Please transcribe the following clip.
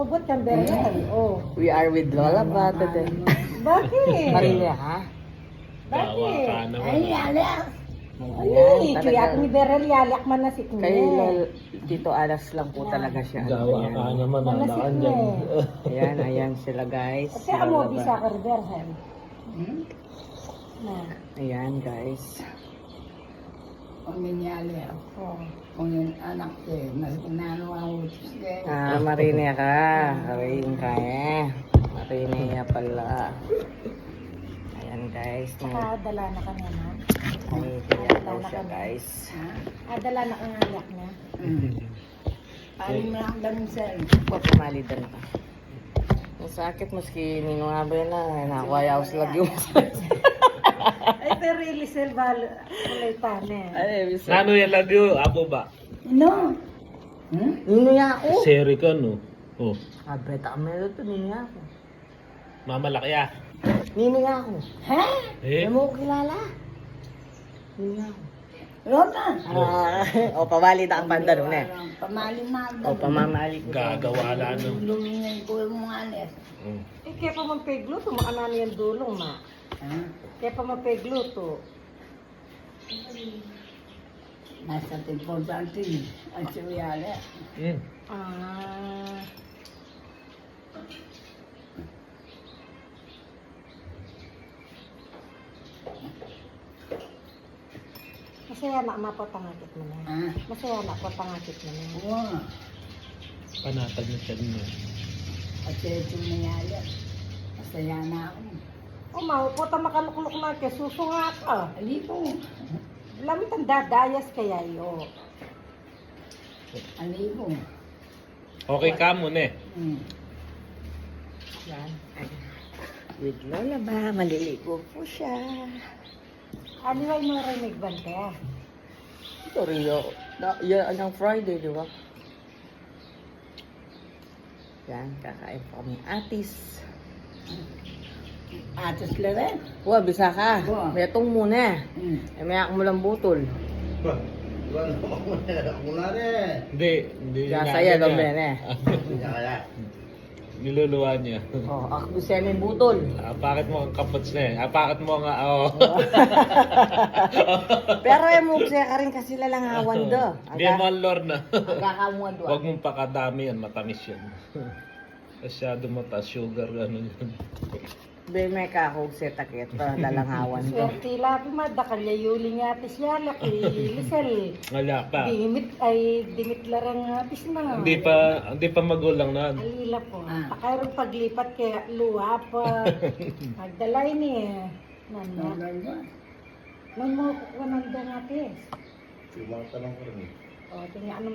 Ubot kang berel. Oh. We are with Lola ba today? Bakit? Maria, ha? Bakit? Ay, ala. Ay, kuya ako ni Berel, yalak man na si Kay Tito Alas lang po talaga siya. Gawa ka naman, Manasik halakan na dyan. Ayan, ayan sila guys. Kasi amo, bisa ka Berel. Na. Ayan guys. Kung ninyali ako. Oh. Kung yung anak ko eh, mas kinano ang utos ko eh. Ah, Marinia ka. Kawain ka eh. Marinia pala. Ayan guys. Saka dala na ka naman. May kaya daw siya guys. Dala na kang alak na. Paling mo lang ganun sir. Pagkamali na ka. Ang sakit maski nino nga ba yun na. Nakuha sa lagi mo. Ay, pero really selvalo. Kulay tane. Ay, bisa. Nano yan lagyo? Apo ba? No. Nino niya ako. Seri ka, no? Oh, Beta ka meron to. Nino niya ako. mamalaki ah. Nino niya ako. Ha? Eh, Hindi mo ko kilala. Nino niya ako. Rona. O, pamali na ang pantalon eh. Pamalimag. O, pamamali ko. gagawala, no? Lumingay ko yung mga alis. Eh, kaya pa magpegluto, makanano yung dulong, ma. Kaya pa magpegluto. Nasa importante ang siyali. Ah. Masaya na, mapatangakit mo na. Masaya na, patangakit mo na. Oo. Panatag na siya mo. Kasi ito nangyari. Masaya na ako. O, mauputa makalukluk na kaya susunga ka. Alipo. Lamit ang dadayas kaya yo. Alipo. Okay ka muna eh. Yan. With Lola ba? Maliligo po siya. Anyway, mo rin nagbante. Ito Rio. Yan ang Friday, di ba? Yan, kakain po kami atis. Atos leren. Wa, bisa ka. Wa. Metong muna. May ako mo lang butol. Hindi Kasaya daw men eh. Niluluwa niya. Oh, ako siya may butol. Bakit mo ang kapots na eh? Bakit mo nga, Pero mo siya ka rin kasi lalangawan do. Hindi mo ang lord na. Agakamuan do. Huwag mong pakadami yan, matamis yan. Masyado mataas sugar, ano yun. Be may kakog siya takit pa lalangawan do. Swerte labi madakal yuli nga tis yalak lisel. Ngala pa. Dimit larang tis na. Hindi pa magulang na. Alila po. Pakayroon paglipat kaya luwa pa. Magdalay ni. Nanya. Nung mo kukuha ng dangatis. Yung mga tanong ko rin eh. O, tingnan ano